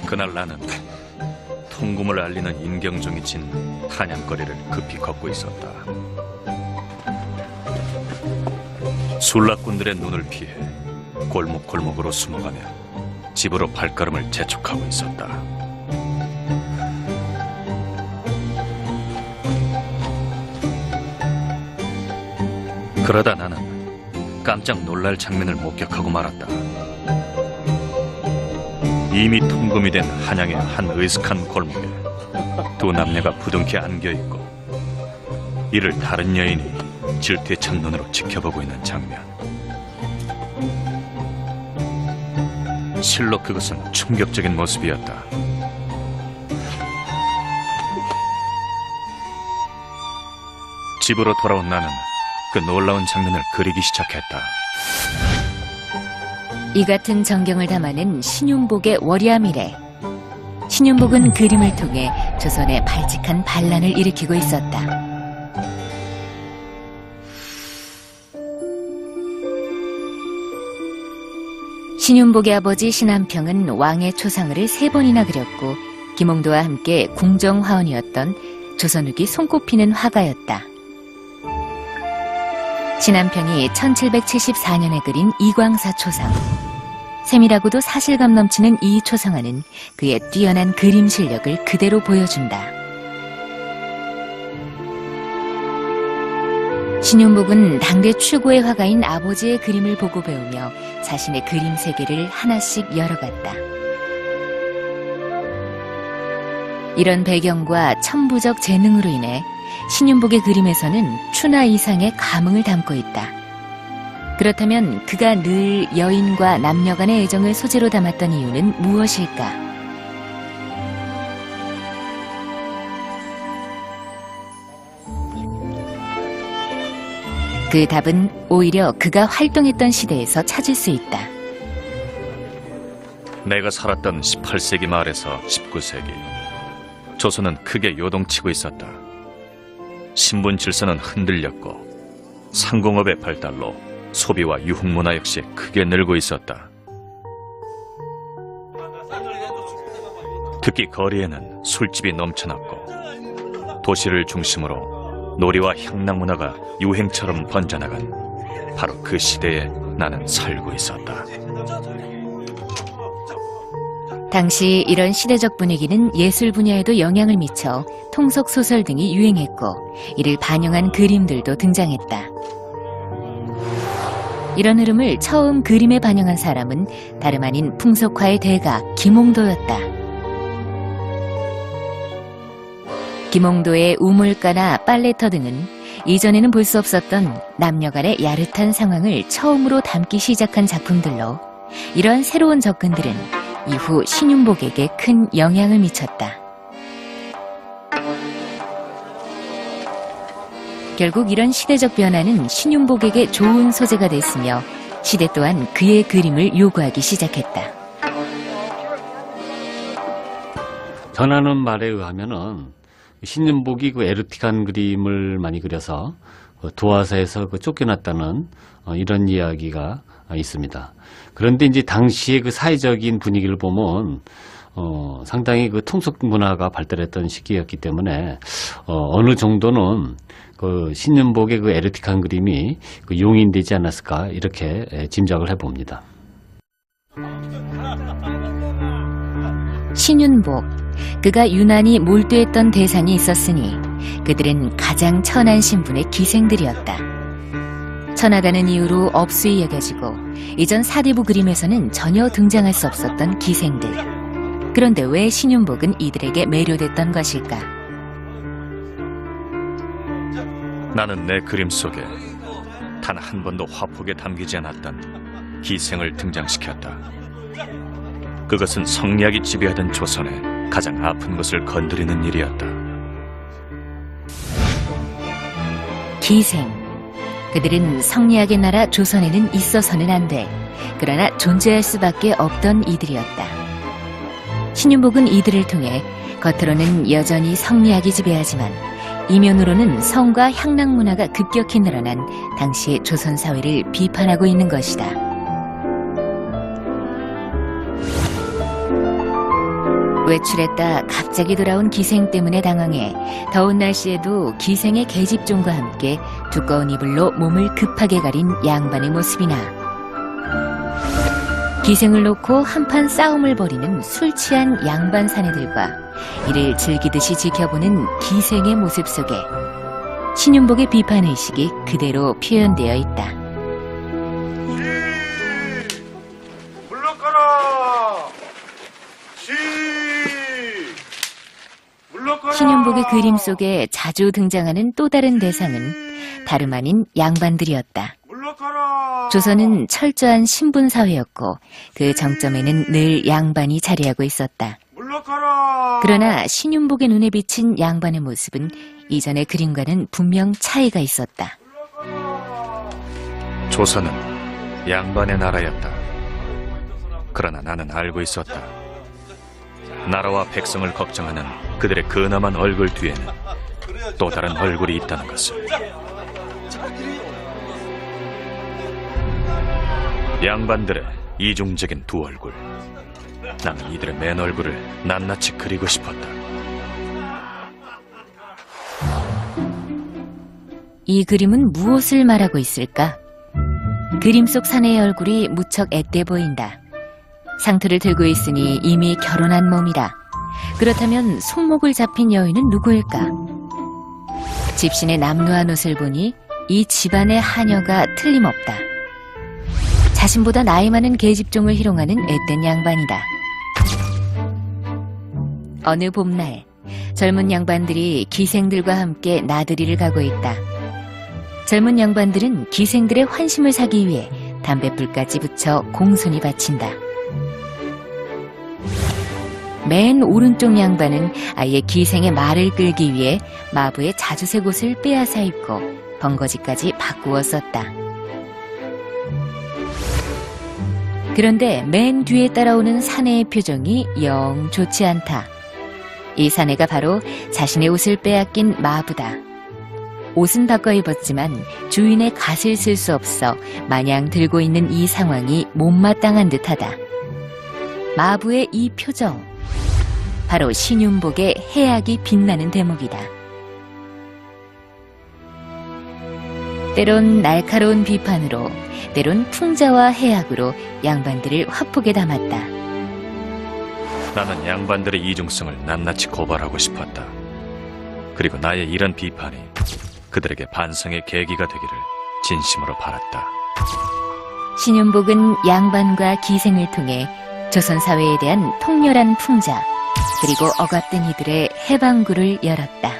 그날 나는 통금을 알리는 인경종이 진 한양거리를 급히 걷고 있었다. 술락꾼들의 눈을 피해 골목골목으로 숨어가며 집으로 발걸음을 재촉하고 있었다. 그러다 나는 깜짝 놀랄 장면을 목격하고 말았다. 이미 통금이 된 한양의 한 으슥한 골목에 두 남녀가 부둥켜 안겨있고 이를 다른 여인이 질투에 찬 눈으로 지켜보고 있는 장면. 실로 그것은 충격적인 모습이었다. 집으로 돌아온 나는 그 놀라운 장면을 그리기 시작했다. 이 같은 전경을 담아낸 신윤복의 월야미래. 신윤복은 그림을 통해 조선에 발칙한 반란을 일으키고 있었다. 신윤복의 아버지 신한평은 왕의 초상을 3번이나 그렸고 김홍도와 함께 궁정화원이었던 조선 후기 손꼽히는 화가였다. 신한평이 1774년에 그린 이광사 초상. 세밀하고도 사실감 넘치는 이 초상화는 그의 뛰어난 그림 실력을 그대로 보여준다. 신윤복은 당대 최고의 화가인 아버지의 그림을 보고 배우며 자신의 그림 세계를 하나씩 열어갔다. 이런 배경과 천부적 재능으로 인해 신윤복의 그림에서는 추나 이상의 감흥을 담고 있다. 그렇다면 그가 늘 여인과 남녀 간의 애정을 소재로 담았던 이유는 무엇일까? 그 답은 오히려 그가 활동했던 시대에서 찾을 수 있다. 내가 살았던 18세기 말에서 19세기, 조선은 크게 요동치고 있었다. 신분 질서는 흔들렸고 상공업의 발달로 소비와 유흥문화 역시 크게 늘고 있었다. 특히 거리에는 술집이 넘쳐났고 도시를 중심으로 놀이와 향락 문화가 유행처럼 번져나간 바로 그 시대에 나는 살고 있었다. 당시 이런 시대적 분위기는 예술 분야에도 영향을 미쳐 통속 소설 등이 유행했고 이를 반영한 그림들도 등장했다. 이런 흐름을 처음 그림에 반영한 사람은 다름 아닌 풍속화의 대가 김홍도였다. 김홍도의 우물가나 빨래터 등은 이전에는 볼 수 없었던 남녀 간의 야릇한 상황을 처음으로 담기 시작한 작품들로 이러한 새로운 접근들은 이후 신윤복에게 큰 영향을 미쳤다. 결국 이런 시대적 변화는 신윤복에게 좋은 소재가 됐으며 시대 또한 그의 그림을 요구하기 시작했다. 전하는 말에 의하면은 신윤복이 그 에로틱한 그림을 많이 그려서 도화사에서 쫓겨났다는 이런 이야기가 있습니다. 그런데 이제 당시의 그 사회적인 분위기를 보면 상당히 그 통속 문화가 발달했던 시기였기 때문에 어느 정도는 그 신윤복의 그 에로틱한 그림이 그 용인되지 않았을까 이렇게 짐작을 해봅니다. 신윤복, 그가 유난히 몰두했던 대상이 있었으니 그들은 가장 천한 신분의 기생들이었다. 천하다는 이유로 업수히 여겨지고 이전 사대부 그림에서는 전혀 등장할 수 없었던 기생들. 그런데 왜 신윤복은 이들에게 매료됐던 것일까? 나는 내 그림 속에 단 한 번도 화폭에 담기지 않았던 기생을 등장시켰다. 그것은 성리학이 지배하던 조선의 가장 아픈 것을 건드리는 일이었다. 기생. 그들은 성리학의 나라 조선에는 있어서는 안 돼. 그러나 존재할 수밖에 없던 이들이었다. 신윤복은 이들을 통해 겉으로는 여전히 성리학이 지배하지만 이면으로는 성과 향락 문화가 급격히 늘어난 당시의 조선 사회를 비판하고 있는 것이다. 외출했다 갑자기 돌아온 기생 때문에 당황해 더운 날씨에도 기생의 계집종과 함께 두꺼운 이불로 몸을 급하게 가린 양반의 모습이나 기생을 놓고 한판 싸움을 벌이는 술 취한 양반 사내들과 이를 즐기듯이 지켜보는 기생의 모습 속에 신윤복의 비판의식이 그대로 표현되어 있다. 물러가라! 물러가라! 신윤복의 그림 속에 자주 등장하는 또 다른 대상은 다름 아닌 양반들이었다. 물러가라! 조선은 철저한 신분사회였고 그 정점에는 늘 양반이 자리하고 있었다. 물러가라! 그러나 신윤복의 눈에 비친 양반의 모습은 이전의 그림과는 분명 차이가 있었다. 조선은 양반의 나라였다. 그러나 나는 알고 있었다. 나라와 백성을 걱정하는 그들의 근엄한 얼굴 뒤에는 또 다른 얼굴이 있다는 것을. 양반들의 이중적인 두 얼굴. 나는 이들의 맨 얼굴을 낱낱이 그리고 싶었다. 이 그림은 무엇을 말하고 있을까? 그림 속 사내의 얼굴이 무척 앳돼 보인다. 상투를 들고 있으니 이미 결혼한 몸이다. 그렇다면 손목을 잡힌 여인은 누구일까? 집신의 남루한 옷을 보니 이 집안의 하녀가 틀림없다. 자신보다 나이 많은 계집종을 희롱하는 앳된 양반이다. 어느 봄날, 젊은 양반들이 기생들과 함께 나들이를 가고 있다. 젊은 양반들은 기생들의 환심을 사기 위해 담뱃불까지 붙여 공손히 바친다. 맨 오른쪽 양반은 아예 기생의 말을 끌기 위해 마부의 자주색 옷을 빼앗아 입고 번거지까지 바꾸어 썼다. 그런데 맨 뒤에 따라오는 사내의 표정이 영 좋지 않다. 이 사내가 바로 자신의 옷을 빼앗긴 마부다. 옷은 바꿔 입었지만 주인의 갓을 쓸 수 없어 마냥 들고 있는 이 상황이 못마땅한 듯하다. 마부의 이 표정, 바로 신윤복의 해악이 빛나는 대목이다. 때론 날카로운 비판으로, 때론 풍자와 해악으로 양반들을 화폭에 담았다. 나는 양반들의 이중성을 낱낱이 고발하고 싶었다. 그리고 나의 이런 비판이 그들에게 반성의 계기가 되기를 진심으로 바랐다. 신윤복은 양반과 기생을 통해 조선 사회에 대한 통렬한 풍자, 그리고 억압된 이들의 해방구를 열었다.